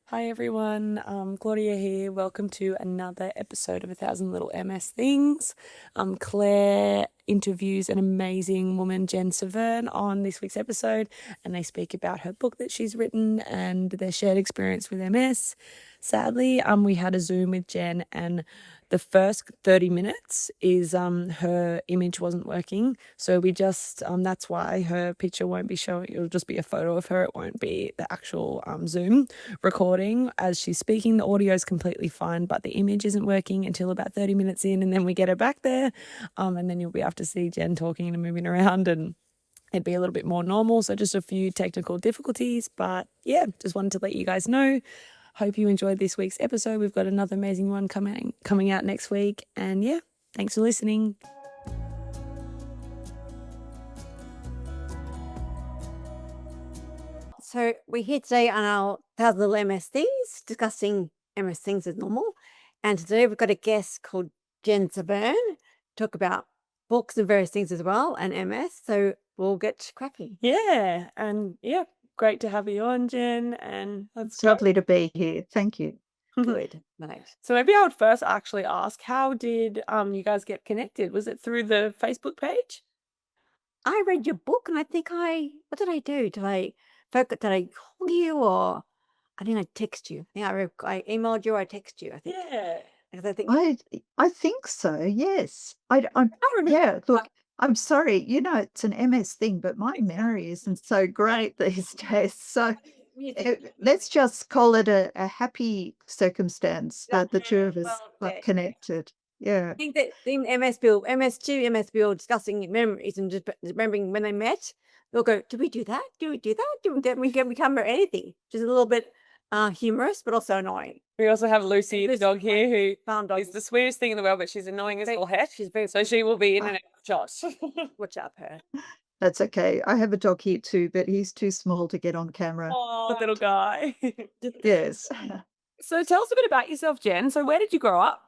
Hi everyone, Claudia here. Welcome to another episode of A Thousand Little MS Things. Claire interviews an amazing woman, Jen Severn, on this week's episode, and they speak about her book that she's written and their shared experience with MS. Sadly, we had a Zoom with Jen, and the first 30 minutes is her image wasn't working, so we just that's why her picture won't be showing. It'll just be a photo of her. It won't be the actual Zoom recording as she's speaking. The audio is completely fine, but the image isn't working until about 30 minutes in, and then we get her back there, and then you'll be able to see Jen talking and moving around, and it'd be a little bit more normal. So just a few technical difficulties, but yeah, just wanted to let you guys know. Hope you enjoyed this week's episode. We've got another amazing one coming out next week, and yeah, thanks for listening. So we're here today on our Thousand Little MS Things, discussing MS Things as normal. And today we've got a guest called Jen Severn, talk about books and various things as well, and MS. So we'll get cracking. Yeah, and yeah, great to have you on, Jen, and It's lovely to be here. Thank you. Good. Nice. So maybe I would first actually ask, how did you guys get connected? Was it through the Facebook page? I read your book and I think what did I do? Did I call you, or I think I text you? I emailed you or I text you, I think. Yeah. Because I think I think so. Yes. I'm remember. yeah. Look, I'm sorry. It's an MS thing, but my memory isn't so great these days. So let's just call it a happy circumstance that the two of us got connected. Yeah. I think that in MS2 discussing memories and just remembering when they met, they'll go, "Did we do that? Did we do that? Did we remember anything?" Which is a little bit humorous, but also annoying. We also have Lucy, the dog here, who Farm dog. is the sweetest thing in the world, but she's annoying as all heck. She's very So she will be in and out of shots. watch out her. That's okay. I have a dog here too, but he's too small to get on camera. Oh, little guy. Yes. So tell us a bit about yourself, Jen. So where did you grow up?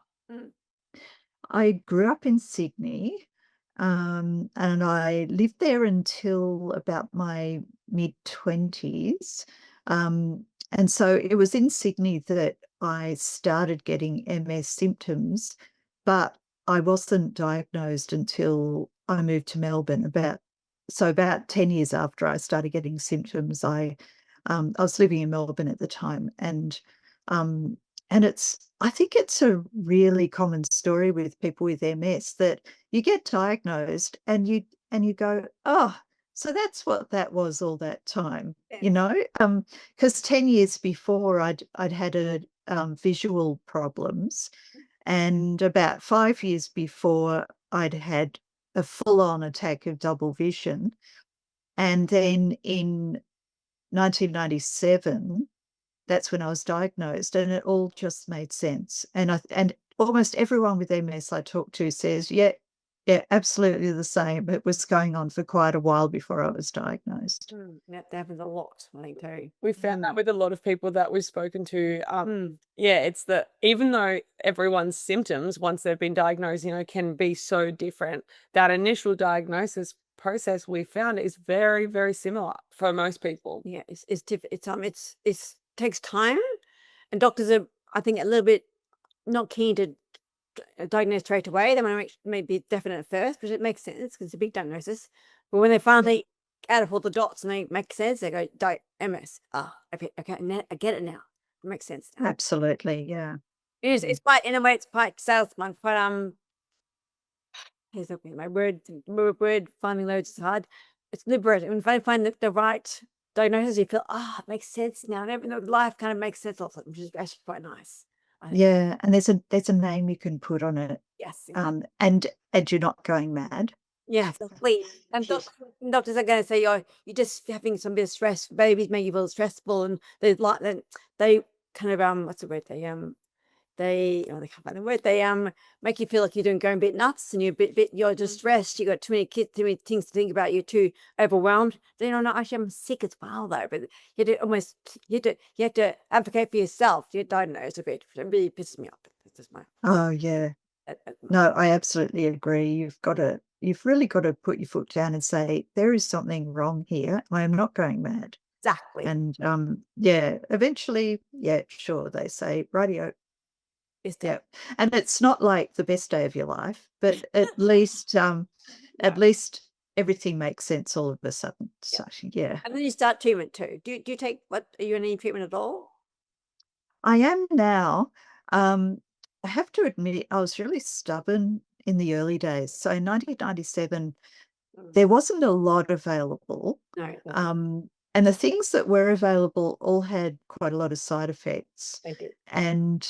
I grew up in Sydney, and I lived there until about my mid-20s. And so it was in Sydney that I started getting MS symptoms, but I wasn't diagnosed until I moved to Melbourne about 10 years after I started getting symptoms. I was living in Melbourne at the time, um, and I think it's a really common story with people with MS that you get diagnosed and you go, "Oh, so that's what that was all that time," Yeah. 'Cause 10 years before I'd had visual problems, and about 5 years before I'd had a full-on attack of double vision, and then in 1997 that's when I was diagnosed, and it all just made sense. And almost everyone with MS I talk to says, "Yeah, yeah, absolutely the same. It was going on for quite a while before I was diagnosed." That happens a lot, I think, too. We found that with a lot of people that we've spoken to. Yeah, it's that even though everyone's symptoms, once they've been diagnosed, can be so different, that initial diagnosis process we found is very, very similar for most people. Yeah, it's takes time, and doctors are, I think, a little bit not keen to diagnose straight away. They may be definite at first, but it makes sense because it's a big diagnosis. But when they finally add up all the dots and they make sense, they go MS. Okay, I get it now. It makes sense now. Absolutely, yeah. It is. It's quite, in a way, it's quite salesman. Quite here's my word finding loads is hard. It's liberating. When I find the right diagnosis, you feel, it makes sense now. And life kind of makes sense also, which is actually quite nice. I think. Yeah, and there's a name you can put on it, Yes. and you're not going mad. Yeah, exactly. And doctors are going to say, "Oh, you're just having some bit of stress. Babies make you feel stressful," and they kind of what's the word? They can't find the word. They make you feel like you're going a bit nuts, and you're just stressed. You got too many kids, too many things to think about. You're too overwhelmed. Then no, actually, I'm sick as well though. But you have to advocate for yourself. You're diagnosed with it. It really pisses me off. That's just my. Oh, yeah. No, I absolutely agree. You've really got to put your foot down and say, "There is something wrong here. I am not going mad." Exactly. And yeah, eventually, yeah, sure, they say, rightio. It's Yeah. And it's not like the best day of your life, but at least everything makes sense all of a sudden. So yeah. And then you start treatment too. Do you take are you in any treatment at all? I am now. I have to admit I was really stubborn in the early days. So in 1997, there wasn't a lot available. No. And the things that were available all had quite a lot of side effects. They do. And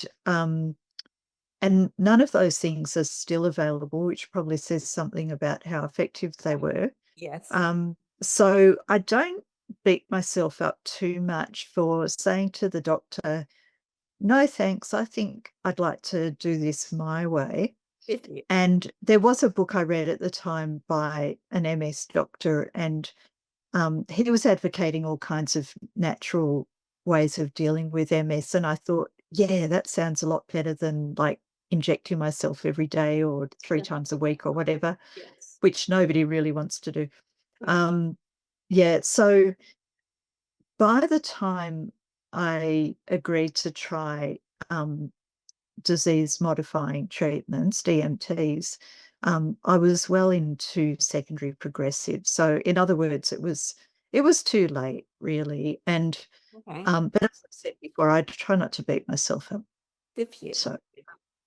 none of those things are still available, which probably says something about how effective they were. Yes. So I don't beat myself up too much for saying to the doctor, no, thanks. I think I'd like to do this my way. And there was a book I read at the time by an MS doctor, and he was advocating all kinds of natural ways of dealing with MS. And I thought, yeah, that sounds a lot better than like injecting myself every day or 3 times a week or whatever, Yes. which nobody really wants to do. Yeah, so by the time I agreed to try disease modifying treatments, DMTs, I was well into secondary progressive. So in other words, it was too late, really. And but as I said before, I try not to beat myself up. Good for you. So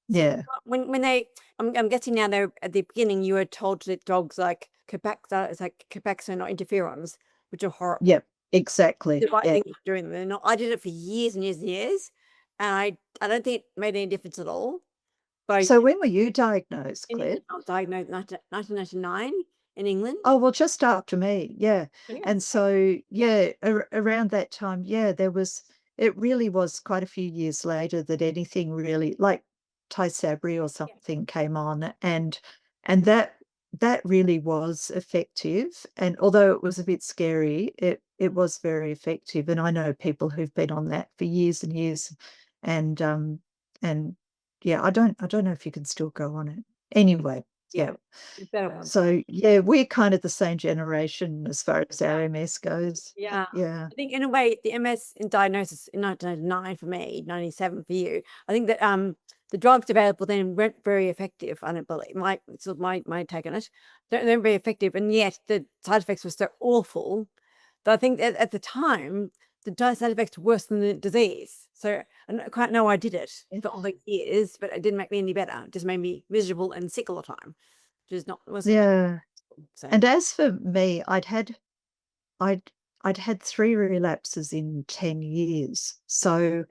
yeah. When they, I'm guessing now they're at the beginning you were told that dogs like Copaxone or interferons, which are horrible. Yep, exactly. The right Yeah. thing for doing them. They're not. I did it for years and years and years, and I don't think it made any difference at all. But So when were you diagnosed, in Claire? England, I was diagnosed in 1999 in England. Oh, well, just after me, yeah. Yeah. And so, yeah, around that time, yeah, it really was quite a few years later that anything really, like Tysabri or something came on, and that really was effective. And although it was a bit scary, it was very effective. And I know people who've been on that for years and years, and yeah, I don't know if you can still go on it. Anyway, yeah. So yeah, we're kind of the same generation as far as our MS goes. Yeah. Yeah. I think in a way the MS in diagnosis in 1999 for me, 97 for you. I think that the drugs available then weren't very effective. I don't believe my take on it. They're very effective, and yet the side effects were so awful that I think that at the time the side effects were worse than the disease. So I don't quite know I did it for all the years, but it didn't make me any better. It just made me miserable and sick all the time, which is not wasn't. Yeah. So. And as for me, I'd had 3 relapses in 10 years. So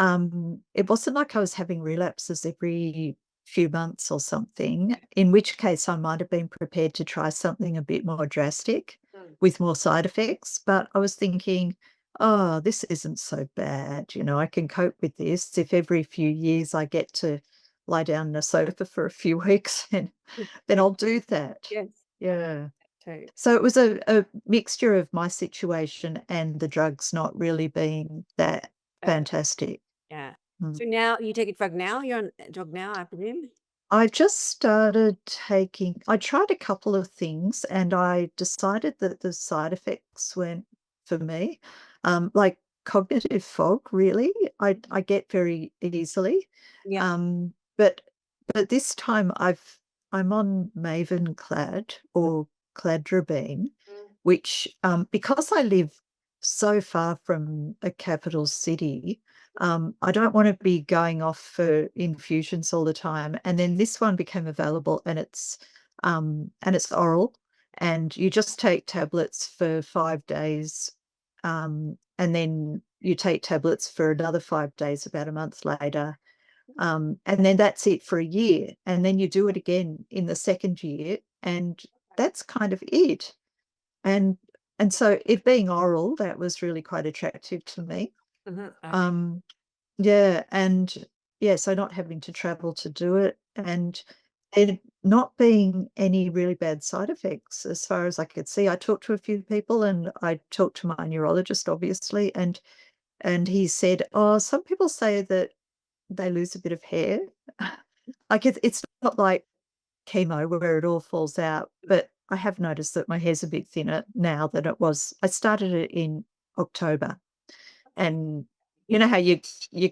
it wasn't like I was having relapses every few months or something, in which case I might have been prepared to try something a bit more drastic with more side effects. But I was thinking, oh, this isn't so bad. I can cope with this. If every few years I get to lie down on a sofa for a few weeks, then I'll do that. Yes. Yeah. Too. So it was a mixture of my situation and the drugs not really being that fantastic. Yeah. Mm. So now you take a drug now? You're on a drug now, I presume? I just started taking, I tried a couple of things and I decided that the side effects weren't for me. Like cognitive fog, really, I get very easily. Yeah. But this time I'm on Mavenclad or Cladribine, which because I live so far from a capital city, I don't want to be going off for infusions all the time. And then this one became available, and it's oral, and you just take tablets for 5 days, and then you take tablets for another 5 days about a month later. And then that's it for a year. And then you do it again in the second year, and that's kind of it. And so it being oral, that was really quite attractive to me. Yeah, and yeah, so not having to travel to do it, and there not being any really bad side effects as far as I could see. I talked to a few people, and I talked to my neurologist, obviously, and he said, "Oh, some people say that they lose a bit of hair." Like it's not like chemo where it all falls out, but I have noticed that my hair's a bit thinner now than it was. I started it in October. And you know how you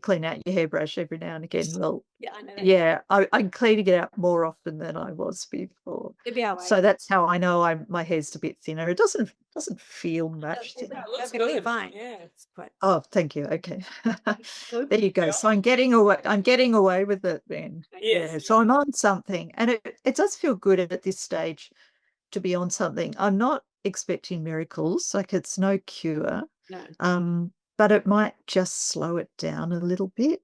clean out your hairbrush every now and again? Well, Yeah, I know that. yeah, I'm cleaning it out more often than I was before. It'd be all right. So that's how I know my hair's a bit thinner. It doesn't feel much thinner. That looks Perfectly good. fine. Yeah. It's quite Oh, thank you. Okay. good. There you go. Yeah. So I'm getting away with it then. Yes. Yeah. So I'm on something. And it does feel good at this stage to be on something. I'm not expecting miracles, like it's no cure. No. But it might just slow it down a little bit.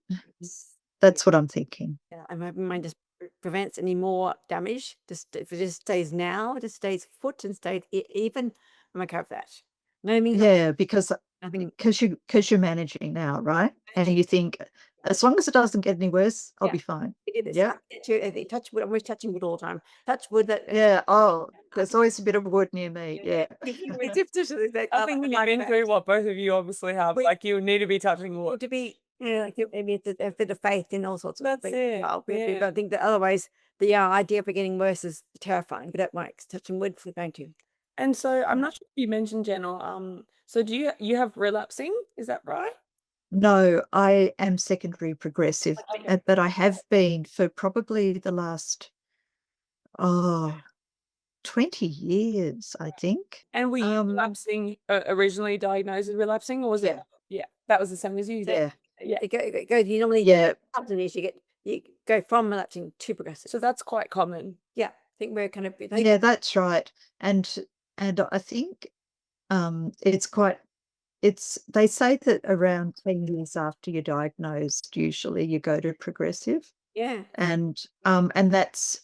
That's what I'm thinking. Yeah, I'm hoping mine just prevents any more damage. Just if it just stays now, just stays foot and stays even, I'm okay with that. No, I mean, Yeah, because nothing. you're managing now, right? And you think as long as it doesn't get any worse, I'll Yeah. be fine. We did this. Yeah. Touch wood. I'm always touching wood all the time. Touch wood. That. Yeah. Oh, there's always a bit of wood near me. Yeah. I think when you've been through what both of you obviously have, like you need to be touching wood. To be, like maybe it's a bit of faith in all sorts of That's things. it, yeah. But I think that otherwise the idea of it getting worse is terrifying. But that makes touching wood for going to. And so I'm not sure if you mentioned, Jen, or so do you have relapsing? Is that right? No, I am secondary progressive, Okay. but I have been for probably the last 20 years, I think. And were you relapsing originally diagnosed with relapsing, or was it? Yeah, that was the same as you. Yeah. Yeah. It goes. You normally you go from relapsing to progressive. So that's quite common. Yeah, I think we're kind of. Yeah, that's right. And I think they say that around 10 years after you're diagnosed, usually you go to progressive. Yeah. And that's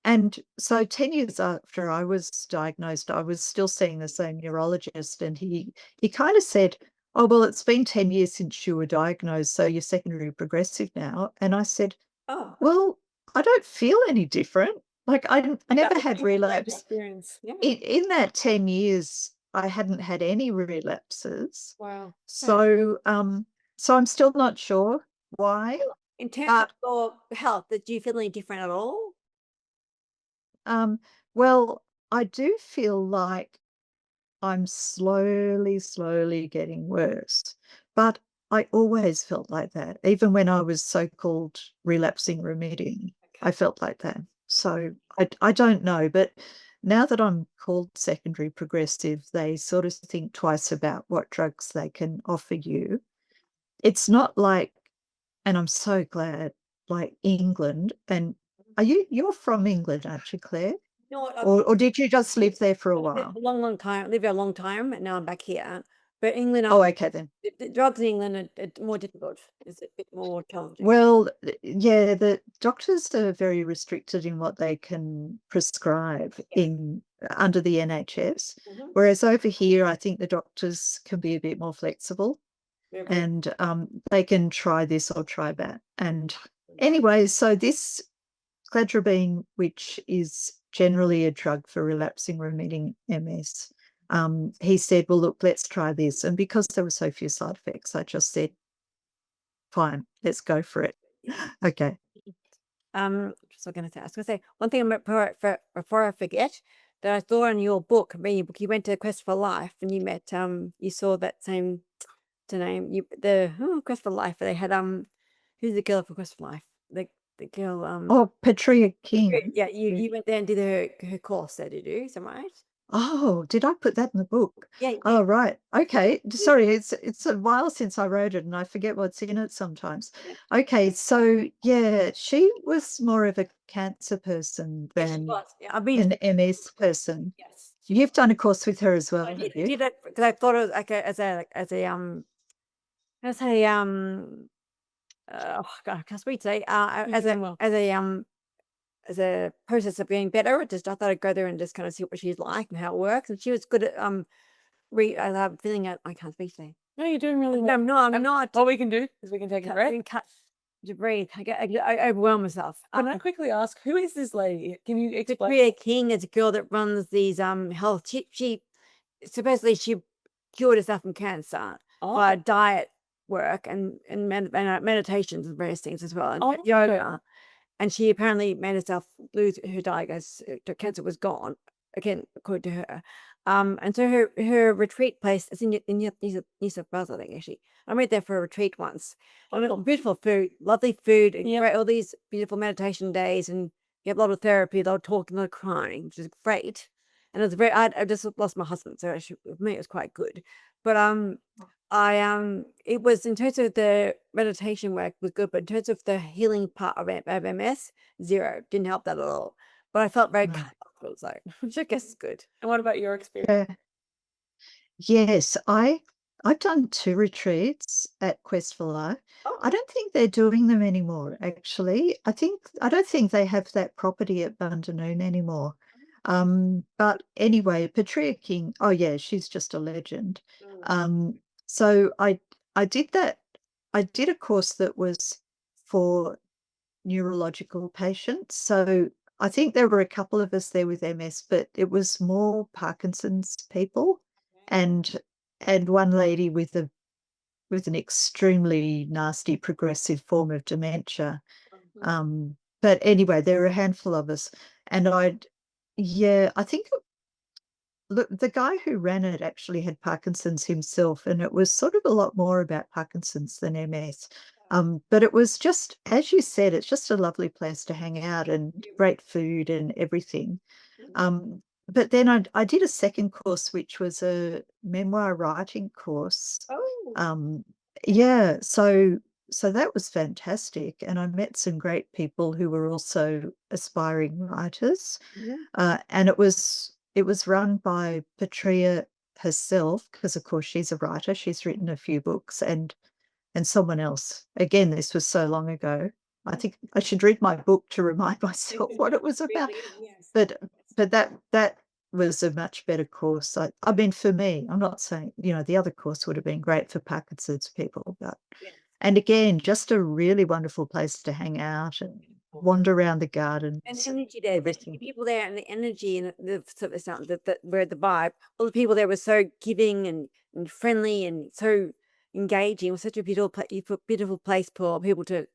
and so 10 years after I was diagnosed, I was still seeing the same neurologist, and he kind of said, "Oh, well, it's been 10 years since you were diagnosed, so you're secondary progressive now." And I said, Oh. "Well, I don't feel any different. Like I never had relapse. Experience. Yeah. In that 10 years, I hadn't had any relapses. Wow. So I'm still not sure why. In terms of your health, do you feel any different at all? Well, I do feel like I'm slowly getting worse, but I always felt like that. Even when I was so-called relapsing remitting, I felt like that. So I don't know, but now that I'm called secondary progressive, they sort of think twice about what drugs they can offer you. It's not like, and I'm so glad, like England, and you're from England, aren't you, Claire? No, Or did you just live there for a while? a long time. I lived there a long time, and now I'm back here. But England, Oh, okay then. the drugs in England are more difficult. It's a bit more challenging. Well, yeah, the doctors are very restricted in what they can prescribe under the NHS, whereas over here, I think the doctors can be a bit more flexible, and they can try this or try that. And anyway, so this cladribine, which is generally a drug for relapsing remitting MS, he said, "Well, look, let's try this." And because there were so few side effects, I just said, "Fine, let's go for it." Okay. So I was going to say one thing before I forget, that I saw in your book, reading your book, you went to Quest for Life, and you met you saw that same Quest for Life. They had who's the girl for Quest for Life? The girl Oh, Petria King. Yeah, you went there and did her course there, did you? Is that right? Oh, did I put that in the book? Yeah. Oh, right. Okay. Sorry, it's a while since I wrote it, and I forget what's in it sometimes. Yeah. Okay, so yeah, she was more of a cancer person than an MS person. Yes. You've done a course with her as well, I haven't you? did it because I thought it was like as a oh God, I can't speak today. As a process of getting better, I thought I'd go there and just kind of see what she's like and how it works. And she was good at feeling it. I can't speak today. No, you're doing really well. No, I'm not. All we can do is we can take a breath. To breathe. I overwhelm myself. Can I quickly ask, who is this lady? Can you explain? Petria King is a girl that runs these health. She supposedly she cured herself from cancer by diet work and meditations and various things as well, and yoga. And she apparently made herself lose her diagnosis. Cancer was gone, again, according to her. And so her retreat place is in New South Wales, I think, actually. I went there for a retreat once. Beautiful food, lovely food, and Yep. great, all these beautiful meditation days, and you have a lot of therapy, a lot of talking, a lot of crying, which is great. And it was I just lost my husband, so actually with me it was quite good. But it was, in terms of the meditation work was good, but in terms of the healing part of MS, zero, didn't help that at all. But I felt very No. comfortable, so which I guess is good. And what about your experience? Yeah. Yes, I've done 2 retreats at Quest for Life. I don't think they're doing them anymore, actually. I don't think they have that property at Bundanoon anymore. But anyway, Petria King, oh yeah, she's just a legend. So I did that. I did a course that was for neurological patients. So I think there were a couple of us there with MS, but it was more Parkinson's people and one lady with an extremely nasty progressive form of dementia. But anyway, there were a handful of us, and I think look, the guy who ran it actually had Parkinson's himself, and it was sort of a lot more about Parkinson's than MS. But it was just, as you said, it's just a lovely place to hang out and great food and everything. But then I did a second course, which was a memoir writing course. Um, yeah, so that was fantastic, and I met some great people who were also aspiring writers. And it was run by Petria herself, because of course she's a writer. She's written a few books, and someone else. Again, this was so long ago. I think I should read my book to remind myself what it was about. But that was a much better course. I mean, for me, I'm not saying, the other course would have been great for Parkinson's people, but and again, just a really wonderful place to hang out and wander around the gardens. And energy there, everything. the people there, and the energy, and the sort of sound that where the vibe, all the people there were so giving and friendly and so engaging. It was such a beautiful place for people to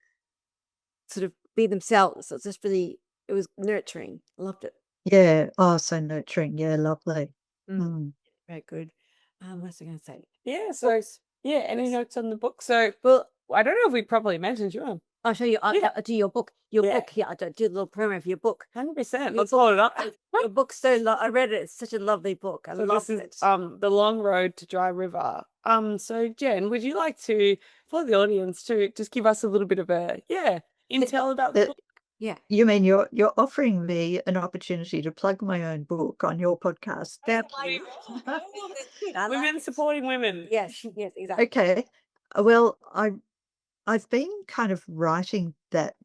sort of be themselves. So it's just really, it was nurturing. I loved it. Yeah. Oh, so nurturing. Yeah, lovely. Mm. Very good. What was I going to say? Yeah, so yeah, any notes on the book? So Well, I don't know if we properly mentioned you. I'll show you. Yeah. I'll do your book. Your Yeah. book. Yeah, I'll do a little promo for your book. 100%. Let's hold it up. Your book's I read it. It's such a lovely book. I So love this it. is The Long Road to Dry River. So Jen, would you like to, for the audience, to just give us a little bit of a intel about the That- book? Yeah. You mean you're offering me an opportunity to plug my own book on your podcast? Thank you. Women supporting women. Yes, exactly. Okay. Well, I've been kind of writing that.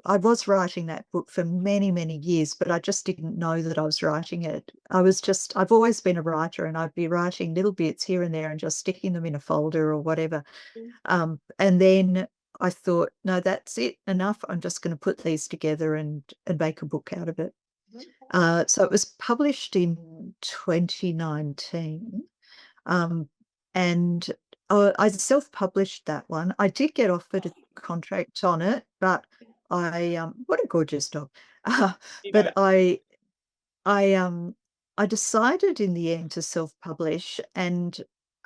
I was writing that book for many, many years, but I just didn't know that I was writing it. I've always been a writer, and I'd be writing little bits here and there and just sticking them in a folder or whatever. And then I thought, no, that's it, enough. I'm just going to put these together and make a book out of it. So it was published in 2019. And I self-published that one. I did get offered a contract on it, but what a gorgeous dog. But I decided in the end to self-publish, and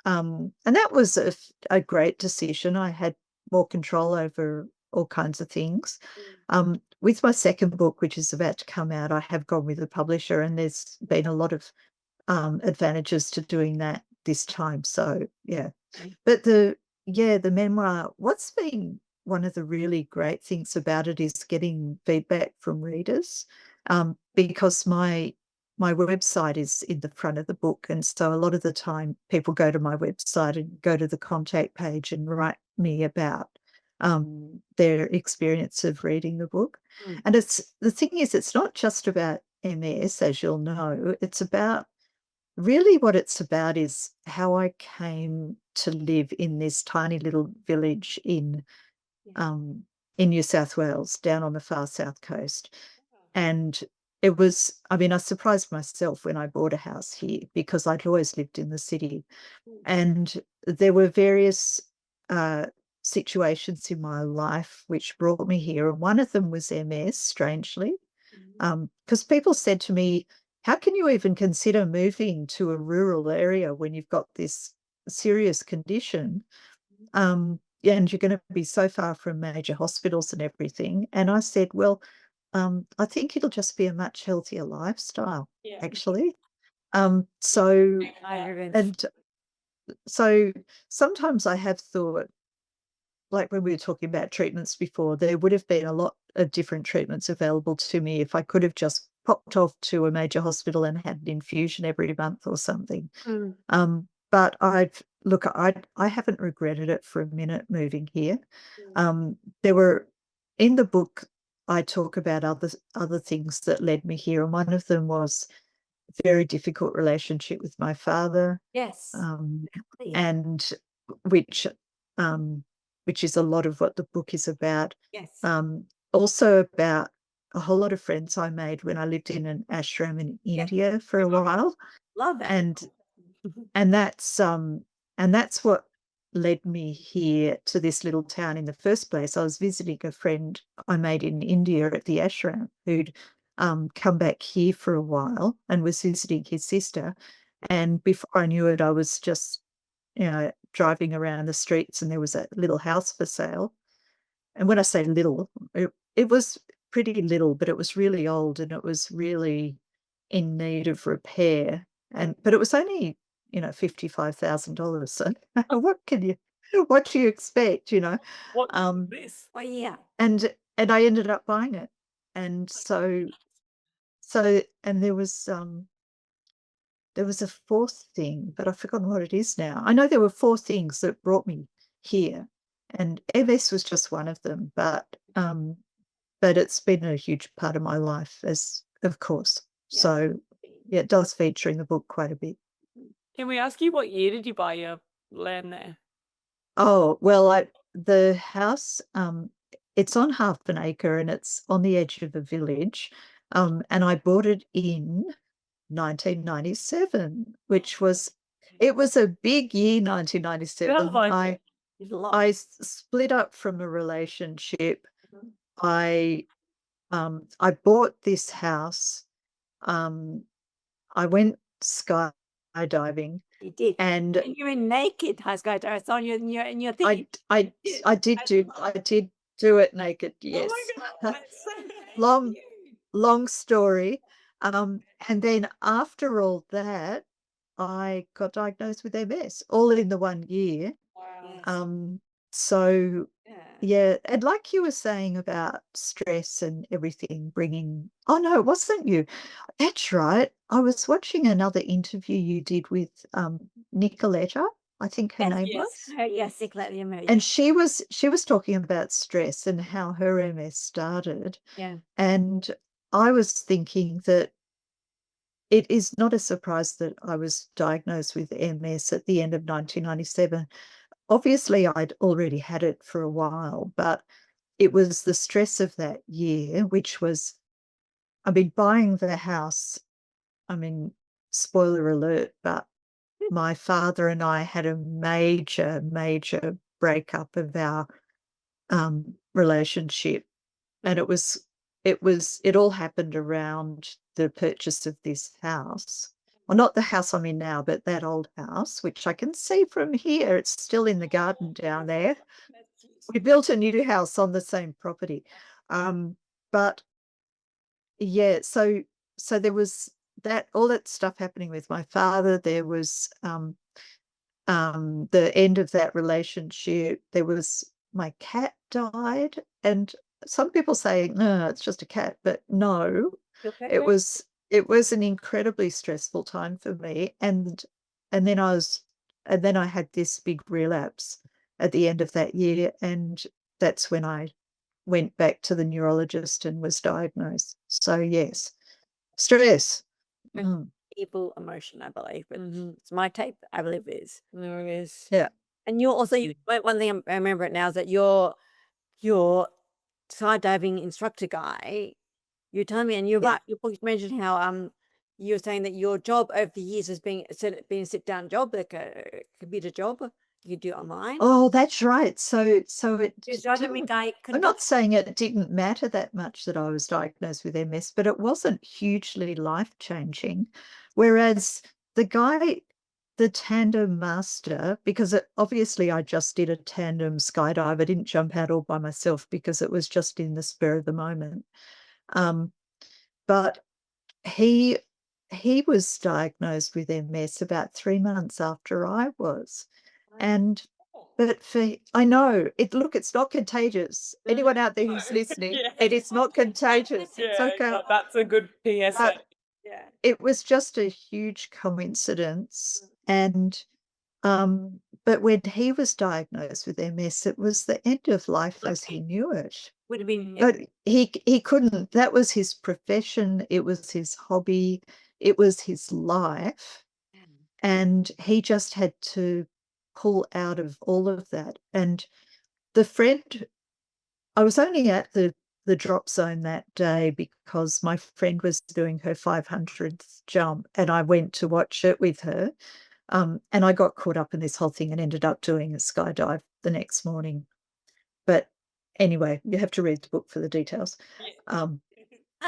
that was a great decision. I had more control over all kinds of things. With my second book, which is about to come out, I have gone with a publisher, and there's been a lot of advantages to doing that this time. So yeah, but the memoir, what's been one of the really great things about it is getting feedback from readers, because my website is in the front of the book, and so a lot of the time people go to my website and go to the contact page and write me about their experience of reading the book. And the thing is, it's not just about MS, as you'll know. It's about, really what it's about is how I came to live in this tiny little village in New South Wales, down on the far south coast. And it was, I mean, I surprised myself when I bought a house here, because I'd always lived in the city. And there were various situations in my life which brought me here. And one of them was MS, strangely, because people said to me, how can you even consider moving to a rural area when you've got this serious condition? Yeah, and you're going to be so far from major hospitals and everything. And I said, well, I think it'll just be a much healthier lifestyle, Yeah. actually. So, I agree. and so sometimes I have thought, like when we were talking about treatments before, there would have been a lot of different treatments available to me if I could have just popped off to a major hospital and had an infusion every month or something. But I haven't regretted it for a minute moving here. There were in the book I talk about other things that led me here, and one of them was a very difficult relationship with my father. Yes. And which which is a lot of what the book is about. Yes. Also about a whole lot of friends I made when I lived in an ashram in India for a while. Love that. And that's what led me here to this little town in the first place. I was visiting a friend I made in India at the ashram who'd come back here for a while and was visiting his sister. And before I knew it, I was just, driving around the streets and there was a little house for sale. And when I say little, it was pretty little, but it was really old and it was really in need of repair. But it was only, $55,000. So what do you expect, What Um, this? Oh, yeah. and I ended up buying it. And and there was a fourth thing, but I've forgotten what it is now. I know there were four things that brought me here, and MS was just one of them. But it's been a huge part of my life, as of course. Yeah. So yeah, it does feature in the book quite a bit. Can we ask you what year did you buy your land there? Oh well, the house it's on half an acre and it's on the edge of a village, and I bought it in 1997, which was it was a big year, 1997. Sounds like I split up from a relationship. I bought this house. I went skydiving, You did. and And you were naked, high sky. I saw you in your thing. I did do it naked. Yes. Oh my God, that's long long story. And then after all that, I got diagnosed with MS all in the 1 year. Wow. So Yeah. yeah, and like you were saying about stress and everything bringing oh no, it wasn't you. That's right. I was watching another interview you did with Nicoletta, I think her name was. Yes, exactly. And she was talking about stress and how her MS started. Yeah. And I was thinking that it is not a surprise that I was diagnosed with MS at the end of 1997. Obviously, I'd already had it for a while, but it was the stress of that year, which was, I mean, buying the house, I mean, spoiler alert, but my father and I had a major, major breakup of our relationship. And it all happened around the purchase of this house. Well, not the house I'm in now, but that old house, which I can see from here. It's still in the garden down there. We built a new house on the same property. But yeah, so there was all that stuff happening with my father. There was the end of that relationship. There was my cat died, and some people say, no, it's just a cat, but no, it was an incredibly stressful time for me. And then I had this big relapse at the end of that year, and that's when I went back to the neurologist and was diagnosed. So yes, stress. Mm, Evil emotion, I believe. It's my take, I believe it is. No, it is. yeah. And you're also one thing I remember it now is that your skydiving instructor guy, you told me, and you're Yeah. right. You mentioned how you were saying that your job over the years has been a sit down job, like a computer job. you do it online. Oh, that's right. So it Because I don't didn't, think I I'm not saying it didn't matter that much that I was diagnosed with MS, but it wasn't hugely life-changing. Whereas the guy, the tandem master, because obviously I just did a tandem skydive. I didn't jump out all by myself because it was just in the spur of the moment. But he was diagnosed with MS about 3 months after I was. And but I know it's not contagious. Anyone out there who's listening, Yeah. it is not contagious. It's okay. That's a good PSA. But Yeah. it was just a huge coincidence. And but when he was diagnosed with MS, it was the end of life as he knew it. Would have been But he couldn't. That was his profession. It was his hobby. It was his life. And he just had to pull out of all of that. And the friend, I was only at the drop zone that day because my friend was doing her 500th jump and I went to watch it with her. And I got caught up in this whole thing and ended up doing a skydive the next morning. But anyway, you have to read the book for the details.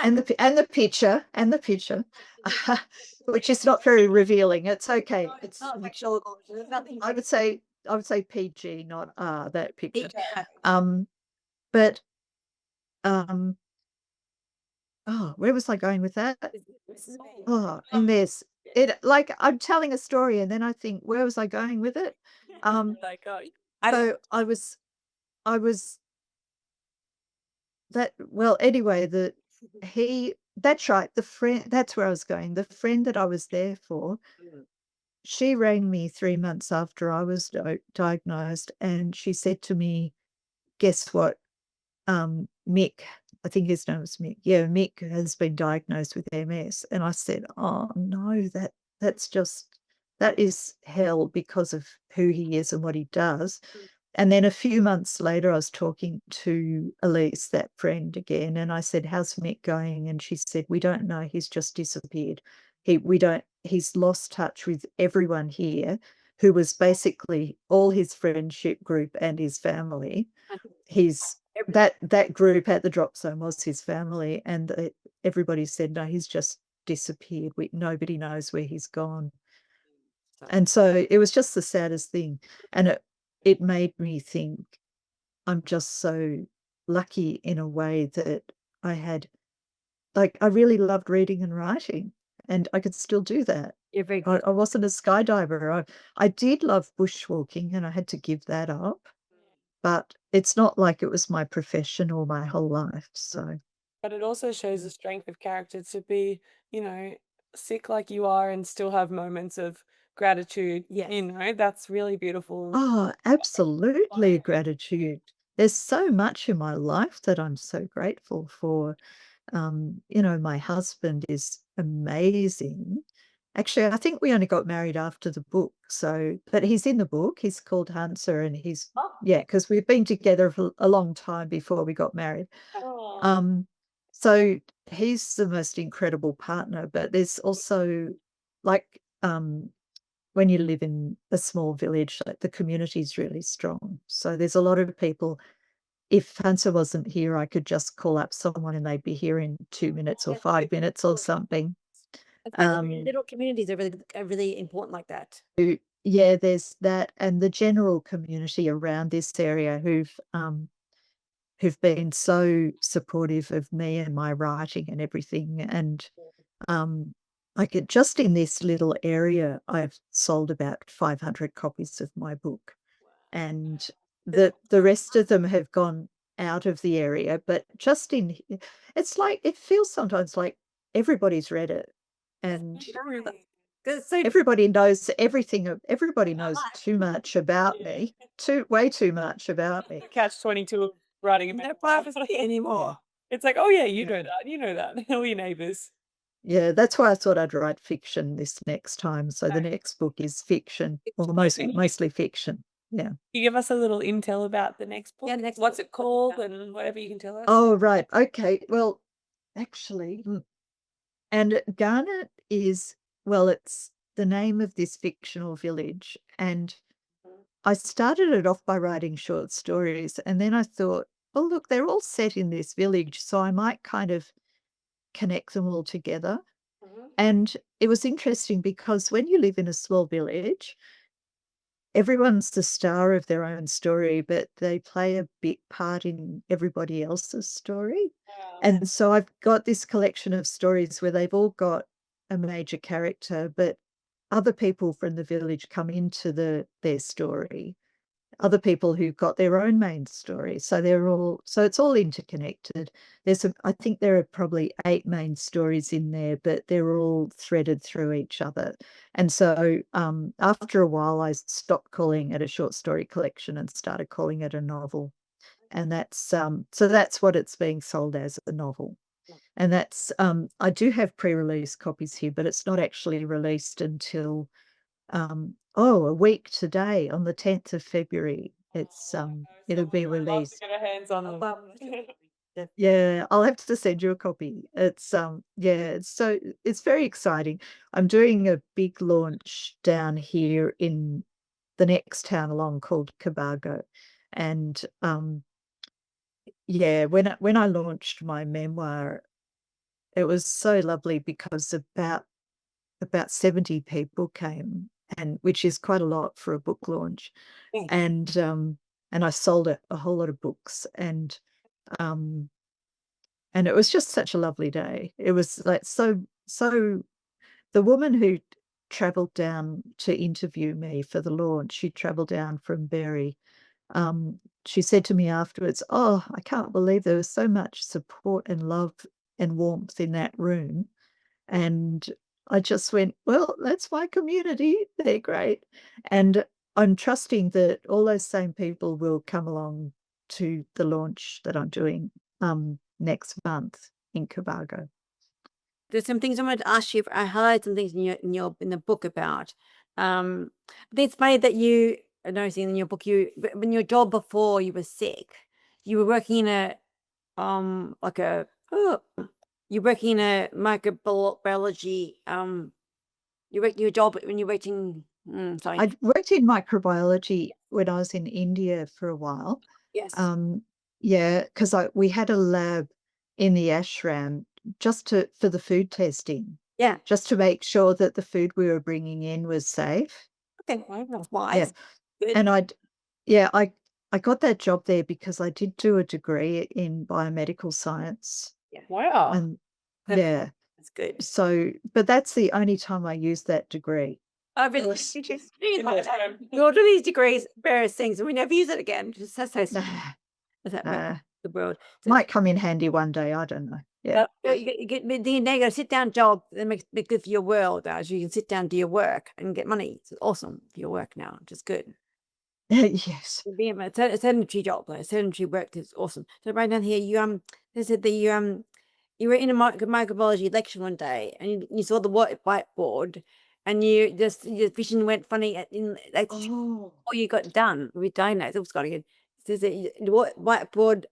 And the picture, which is not very revealing. It's okay. It's nothing. I would say PG, not R, that picture. Yeah. But where was I going with that? Oh, in this. It like I'm telling a story and then I think, where was I going with it? Like, oh, So I was that well anyway, that's right, the friend, that's where I was going. The friend that I was there for, she rang me 3 months after I was diagnosed and she said to me, guess what? Mick, I think his name was Mick. Yeah, Mick has been diagnosed with MS. And I said, oh no, that is hell because of who he is and what he does. And then a few months later, I was talking to Elise, that friend again, and I said, how's Mick going? And she said, we don't know. He's just disappeared. He's lost touch with everyone here who was basically all his friendship group and his family. That group at the drop zone was his family, and everybody said, no, he's just disappeared. Nobody knows where he's gone. And so it was just the saddest thing. And it made me think I'm just so lucky in a way that I really loved reading and writing, and I could still do that. You're very good. I wasn't a skydiver. I did love bushwalking, and I had to give that up. But it's not like it was my profession all my whole life. So but it also shows the strength of character to be, sick like you are and still have moments of gratitude. Yes. That's really beautiful. oh, absolutely gratitude. There's so much in my life that I'm so grateful for. My husband is amazing. Actually, I think we only got married after the book. So, but he's in the book. He's called Hunter, and yeah, because we've been together for a long time before we got married. Oh. So he's the most incredible partner. But there's also like when you live in a small village, like the community is really strong. So there's a lot of people. If Hunter wasn't here, I could just call up someone and they'd be here in 2 minutes or 5 minutes or something. Little communities are really important like that. Yeah, there's that, and the general community around this area who've been so supportive of me and my writing and everything. And just in this little area, I've sold about 500 copies of my book, and the rest of them have gone out of the area. But just it's like it feels sometimes like everybody's read it, and everybody knows everything. Everybody knows too much about me, way too much about me. Catch-22 of writing a No memoir. privacy anymore. It's like, oh yeah, you know that. All your neighbors. Yeah, that's why I thought I'd write fiction this next time. So the next book is fiction, or mostly fiction. Yeah. Can you give us a little intel about the next book? Yeah, What's it called and whatever you can tell us? Oh, right. Okay. Well, actually, and Garnet is, well, it's the name of this fictional village. And I started it off by writing short stories, and then I thought, oh, look, they're all set in this village, so I might kind of connect them all together. And it was interesting because when you live in a small village, everyone's the star of their own story, but they play a big part in everybody else's story. And so I've got this collection of stories where they've all got a major character, but other people from the village come into their story. Other people who've got their own main story. So it's all interconnected. I think there are probably 8 main stories in there, but they're all threaded through each other. And so after a while, I stopped calling it a short story collection and started calling it a novel. And so that's what it's being sold as, a novel. And that's I do have pre-release copies here, but it's not actually released until a week today on the 10th of February. It'll be released. Get our hands on them. Yeah, I'll have to send you a copy. It's very exciting. I'm doing a big launch down here in the next town along called Cabargo. And when I launched my memoir, it was so lovely because about 70 people came, and which is quite a lot for a book launch. And I sold a whole lot of books, and it was just such a lovely day. It was like so the woman who traveled down to interview me for the launch, she traveled down from Berry. She said to me afterwards, "Oh, I can't believe there was so much support and love and warmth in that room." And I just went, "Well, that's my community. They're great." And I'm trusting that all those same people will come along to the launch that I'm doing next month in Cabargo. There's some things I wanted to ask you. I highlighted some things in the book about. It's funny that you are noticing in your book, when your job before you were sick, you were working in a you're working in a microbiology. You work your job when you're working. Sorry. I worked in microbiology when I was in India for a while. Yes. Because we had a lab in the ashram for the food testing, Yeah. just to make sure that the food we were bringing in was safe. Okay. Well, that's wise. Yeah. Good. And I got that job there because I did do a degree in biomedical science. Yeah. Wow. And Perfect. That's good. so, but that's the only time I used that degree. Oh, really? We all do these degrees, various things, and we never use it again. Just that's so Nah, Is that nah. the world? So, Might come in handy one day. I don't know. Yeah. you get then you got a sit down job that makes it good for your world, as you can sit down, do your work, and get money. It's awesome for your work now, which is good. Yes. Being a sedentary job, like sedentary work is awesome. So right down here, they said that you were in a microbiology lecture one day, and you saw the whiteboard, and your vision went funny before you got done with diagnosed. It was kind of good. It says that the whiteboard,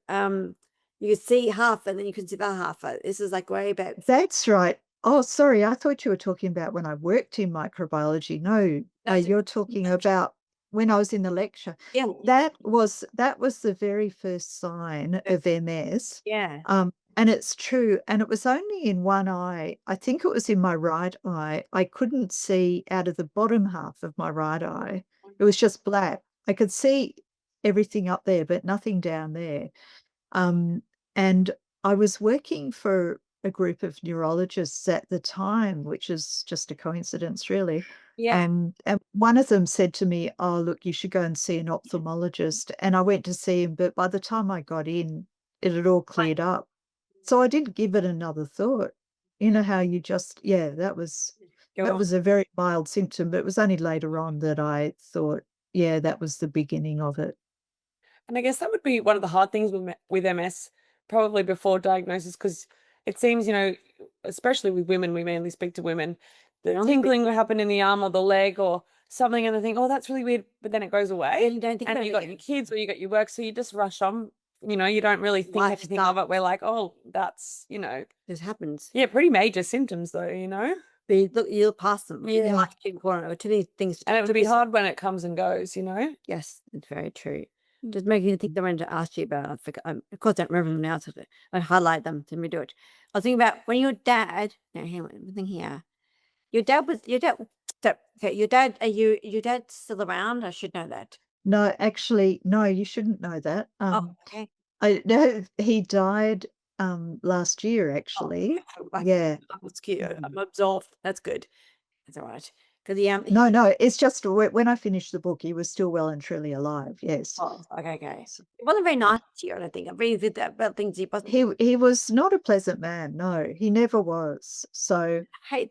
you could see half, and then you could see the other half. This is like way back. That's right. Oh, sorry. I thought you were talking about when I worked in microbiology. No, you're talking about when I was in the lecture. Yeah. That was the very first sign of MS. Yeah. And it's true. And it was only in one eye. I think it was in my right eye. I couldn't see out of the bottom half of my right eye. It was just black. I could see everything up there, but nothing down there. And I was working for a group of neurologists at the time, which is just a coincidence, really. Yeah. And one of them said to me, "Oh, look, you should go and see an ophthalmologist." And I went to see him, but by the time I got in, it had all cleared up. So I didn't give it another thought. You know how you just, that was a very mild symptom, but it was only later on that I thought, that was the beginning of it. And I guess that would be one of the hard things with MS, probably before diagnosis, because it seems, especially with women, we mainly speak to women, the tingling will happen in the arm or the leg or something, and they think, "Oh, that's really weird," but then it goes away. And you don't think And about you it got again. your kids or you got your work, so you just rush on. You don't really think anything of it. We're like, "Oh, that's," This happens. yeah, pretty major symptoms though, But you look past them. They're Yeah. like important. Or too many things. And it would be hard when it comes and goes, you know? Yes, it's very true. Just making you think the one to ask you about. I forgot. Of course, I don't remember them now. So I highlight them to me do it. I was thinking about when your dad. No, hang on. I'm thinking here. Your dad was your dad. Okay, your dad. Are your dad's still around? I should know that. No, actually, no, you shouldn't know that. Oh, okay. I know he died last year, actually. Yeah. That's cute. I'm absolved. That's good. That's all right. Because No, it's just when I finished the book, he was still well and truly alive. Yes. Oh, okay. It wasn't very nice to you, I don't think. I really did that about things he wasn't. He was not a pleasant man. No, he never was. So Hey,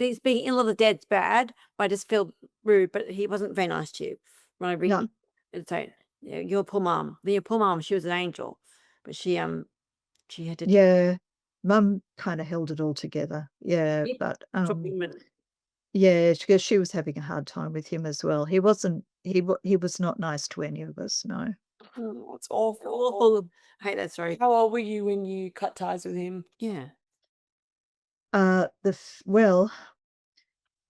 he's being ill of the dead's bad. But I just feel rude, but he wasn't very nice to you. When I read no, say, your poor mom. Your poor mom, she was an angel, but she had to. yeah, Mum kind of held it all together. Yeah, but yeah, because she was having a hard time with him as well. He wasn't. He was not nice to any of us. No. Oh, it's awful. Awful. I hate that story. How old were you when you cut ties with him? Yeah. Well,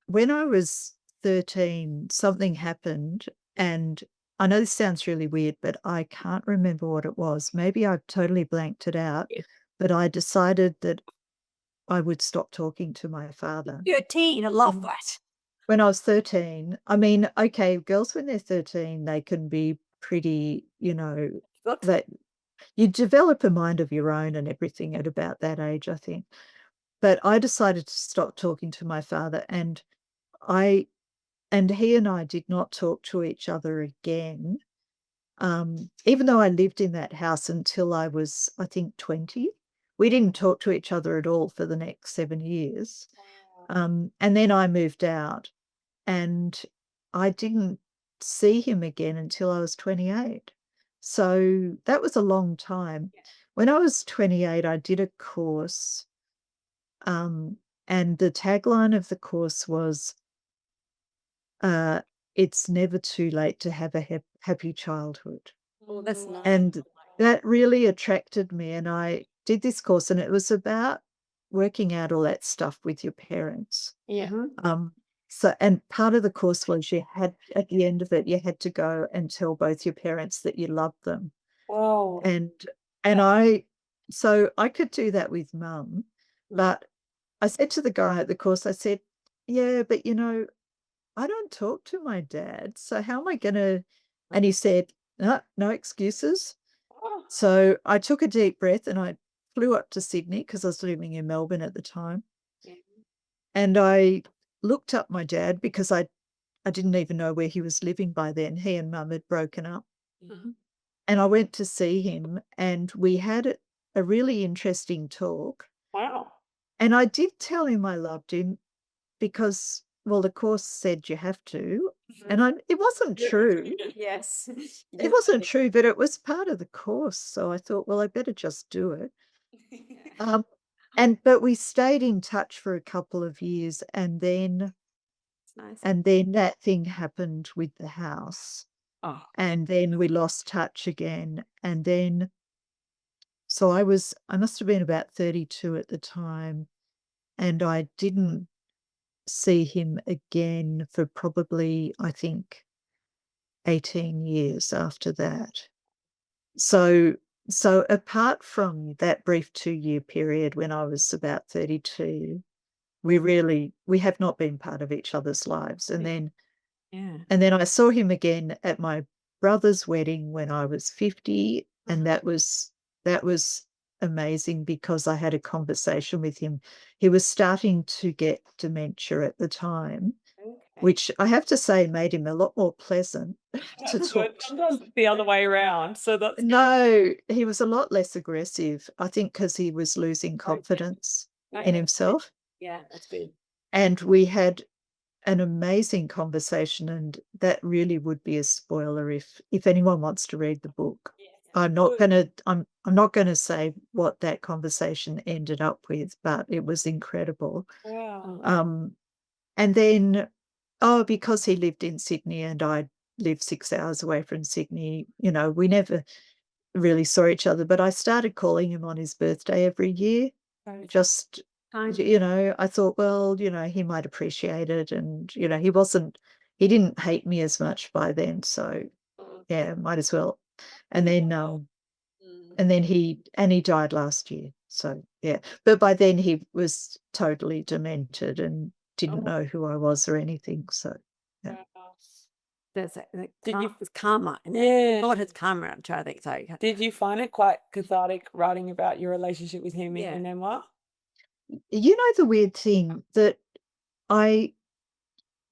when I was 13, something happened, and I know this sounds really weird, but I can't remember what it was. Maybe I've totally blanked it out, Yeah. but I decided that I would stop talking to my father. You're a teen. I love that. When I was 13, I mean, okay, girls when they're 13, they can be pretty, that you develop a mind of your own and everything at about that age, I think. But I decided to stop talking to my father, and he and I did not talk to each other again. Even though I lived in that house until I was, I think, 20, we didn't talk to each other at all for the next 7 years. And then I moved out, and I didn't see him again until I was 28. So that was a long time. When I was 28, I did a course, and the tagline of the course was, "It's never too late to have a happy childhood." Oh, that's nice. And that really attracted me, and I did this course, and it was about working out all that stuff with your parents. Yeah. So, and part of the course was you had, at the end of it, you had to go and tell both your parents that you loved them. Wow. And I could do that with Mum, but I said to the guy at the course, I said, "Yeah, but I don't talk to my dad, so how am I gonna?" And he said, "No excuses." Oh, So I took a deep breath and I flew up to Sydney because I was living in Melbourne at the time. yeah. And I looked up my dad because I didn't even know where he was living by then. He and Mum had broken up. Mhm. And I went to see him, and we had a really interesting talk. Wow. And I did tell him I loved him because, well, the course said you have to. And it wasn't true. Yes. It wasn't true, but it was part of the course. So I thought, well, I better just do it. But we stayed in touch for a couple of years, and then It's nice. that thing happened with the house, Oh, and then we lost touch again. And then, so I must have been about 32 at the time, and I didn't see him again for probably, I think, 18 years after that. So apart from that brief 2-year period when I was about 32, we have not been part of each other's lives. And yeah. then I saw him again at my brother's wedding when I was 50, and that was amazing because I had a conversation with him. He was starting to get dementia at the time, which I have to say made him a lot more pleasant to That's talk good. to. Sometimes it's the other way around. So that's No, he was a lot less aggressive, I think, because he was losing confidence in himself. Yeah, that's good. And we had an amazing conversation, and that really would be a spoiler if anyone wants to read the book. I'm not gonna say what that conversation ended up with, but it was incredible. wow. And then, because he lived in Sydney and I lived 6 hours away from Sydney, we never really saw each other, but I started calling him on his birthday every year, just Kind. I thought, well, he might appreciate it, and he didn't hate me as much by then, so yeah, might as well. And then he died last year, so yeah. But by then he was totally demented and didn't know who I was or anything, so yeah. Wow. There's Did you- it's karma. And Yeah. God has karma, I'm trying to think. So Did you find it quite cathartic writing about your relationship with him in Yeah. your memoir? The weird thing that I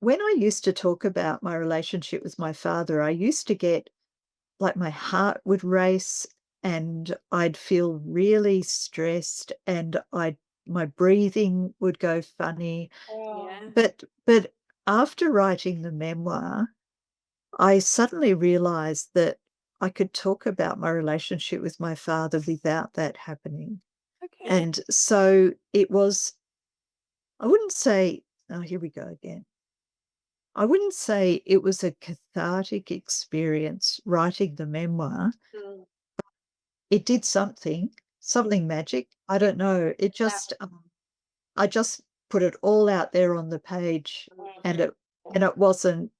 when I used to talk about my relationship with my father, I used to get like my heart would race and I'd feel really stressed and my breathing would go funny. yeah. But after writing the memoir, I suddenly realized that I could talk about my relationship with my father without that happening. Okay. And so it was, I wouldn't say, oh, here we go again. I wouldn't say it was a cathartic experience writing the memoir. It did something magic. I don't know. It just, I just put it all out there on the page, and it wasn't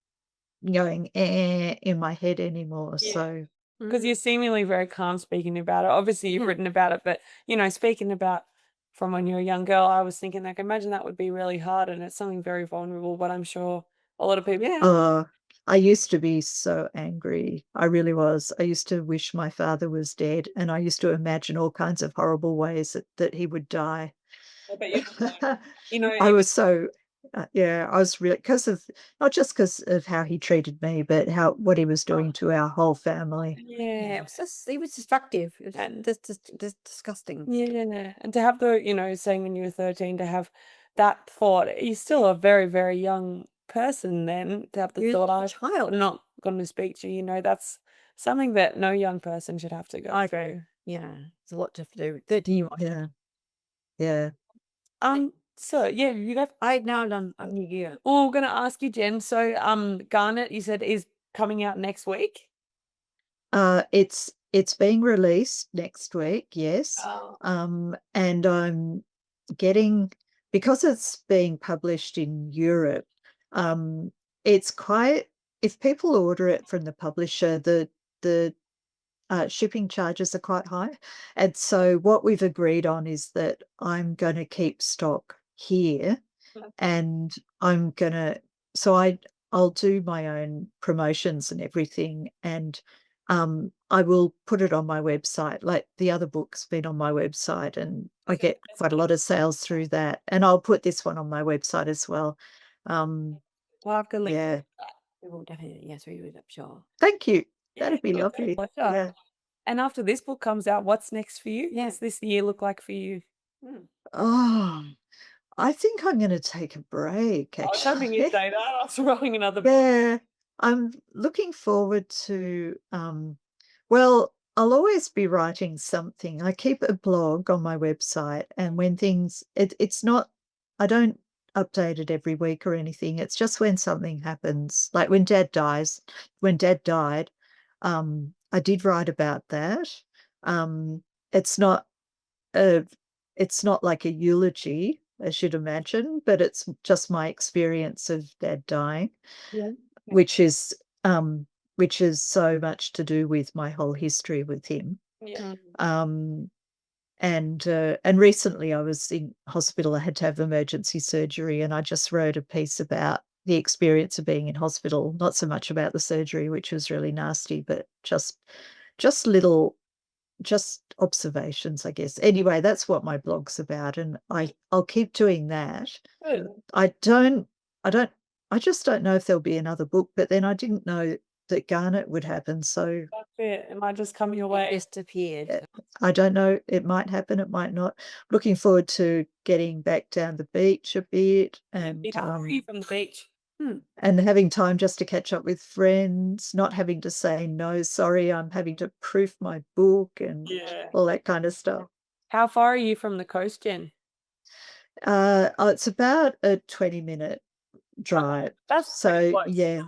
going in my head anymore. Yeah. So Because you're seemingly very calm speaking about it. Obviously, you've written about it, but speaking about from when you're a young girl, I was thinking like, imagine that would be really hard, and it's something very vulnerable. But I'm sure a lot of people, I used to be so angry. I really was. I used to wish my father was dead, and I used to imagine all kinds of horrible ways that he would die. I bet you know, I was so yeah, I was really because of not just because of how he treated me, but what he was doing to our whole family. yeah, It was destructive. It was And- just disgusting. yeah, and to have saying when you were 13, to have that thought, you're still a very, very young person then to have the You're thought, a I'm child. not going to speak to you. That's something that no young person should have to go I through. agree. Yeah, it's a lot to do. 13. Yeah, yeah. So yeah, you guys. I now done a new year. Well, we're gonna ask you, Jen. So, Garnet, you said is coming out next week. It's being released next week, yes. And I'm getting because it's being published in Europe, it's quite if people order it from the publisher, the shipping charges are quite high. And so what we've agreed on is that I'm going to keep stock here and I'm going to, so I'll do my own promotions and everything. And I will put it on my website. Like the other book's been on my website and I get quite a lot of sales through that. And I'll put this one on my website as well. We'll have to link. Yeah. We will definitely, yes, we would, I'm sure. Thank you. Yeah, That'd be it's a lovely. pleasure. Yeah. And after this book comes out, what's next for you? Yeah. What's this year look like for you? Oh, I think I'm going to take a break, I was hoping you'd actually. say that. I was rolling another book. Yeah, I'm looking forward to, well, I'll always be writing something. I keep a blog on my website, and when it's not, I don't update it every week or anything. It's just when something happens, like when Dad died, I did write about that. It's not a, it's not like a eulogy, as you'd imagine, but it's just my experience of Dad dying, Yeah. which is so much to do with my whole history with him. Yeah. And recently I was in hospital. I had to have emergency surgery, and I just wrote a piece about the experience of being in hospital, not so much about the surgery, which was really nasty, but just observations, I guess. Anyway, that's what my blog's about, and I'll keep doing that. Good. I just don't know if there'll be another book, but then I didn't know that Garnet would happen, so That's it. It might just come your way. Just appeared. I don't know. It might happen, it might not. Looking forward to getting back down the beach a bit and How are you from the beach? and having time just to catch up with friends, not having to say, no, sorry, I'm having to proof my book and Yeah. all that kind of stuff. How far are you from the coast, Jen? It's about a 20-minute drive. That's pretty So close. yeah.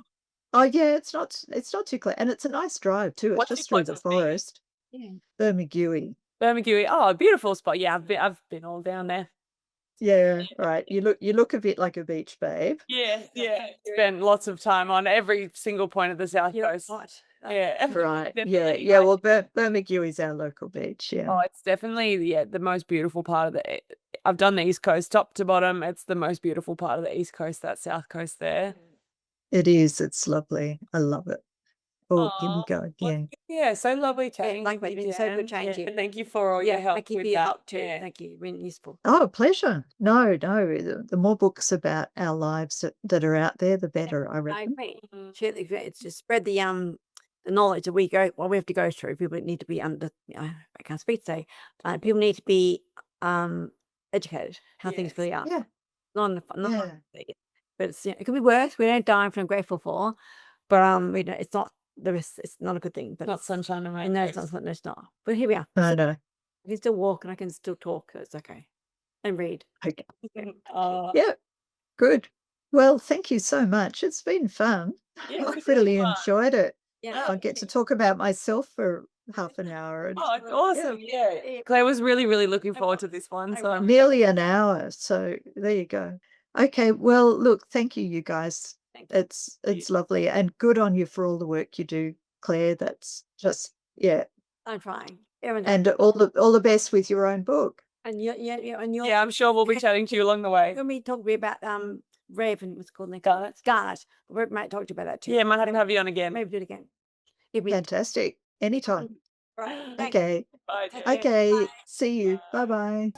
Oh yeah, it's not too close. And it's a nice drive too. It's What's your just through the closest beach? forest. Yeah. Bermagui. Bermagui. Oh, a beautiful spot. Yeah, I've been all down there. Yeah, right. You look a bit like a beach babe. Yeah. Spent lots of time on every single point of the South You're Coast. hot. Yeah. Right. Yeah. Definitely, Yeah. like- Well, Bermagui is our local beach. Yeah. Oh, it's definitely the most beautiful part of the. I've done the East Coast top to bottom. It's the most beautiful part of the East Coast. That South Coast there. It is. It's lovely. I love it. Oh, here we Aw, go well, again. yeah, so lovely chatting. likewise, with you, it's been so good Jen. chatting to you. Thank you for all your help thank you with for your that. help too. Yeah. Thank you. Really useful. Oh, pleasure. No. The more books about our lives that are out there, the better, I I reckon. agree. Surely, it's just spread the knowledge that we have to go through. People need to be I can't speak today. People need to be educated how things Yes. really are. Yeah. Not Yeah. but it's, it could be worse. We don't die from grateful for, but it's not it's not a good thing. But Not sunshine and no, it's rainbows. not. No, it's not. But here we are. I know. I can still walk and I can still talk. It's okay. And read. Okay. Oh, Yeah. Good. Well, thank you so much. It's been fun. yeah, I've it's been really fun. enjoyed it. Yeah. I get to talk about myself for half an hour. And Oh, it's awesome. Yeah. Claire was really, really looking forward to this one. So I'm nearly an hour. So there you go. Okay. Well, look, thank you, you guys. Thank you. It's lovely and good on you for all the work you do, Claire. That's just I'm trying. Everyone does. and all the best with your own book. And you're yeah, I'm sure we'll be chatting to you along the way. When we talk to me about Raven, what's it called? Garnet. Garnet. We might talk to you about that too. Yeah, might have to have you on again. Maybe do it again. If we Fantastic. Anytime. right. Thank Okay. Bye, Jen. Okay. See you. Bye bye.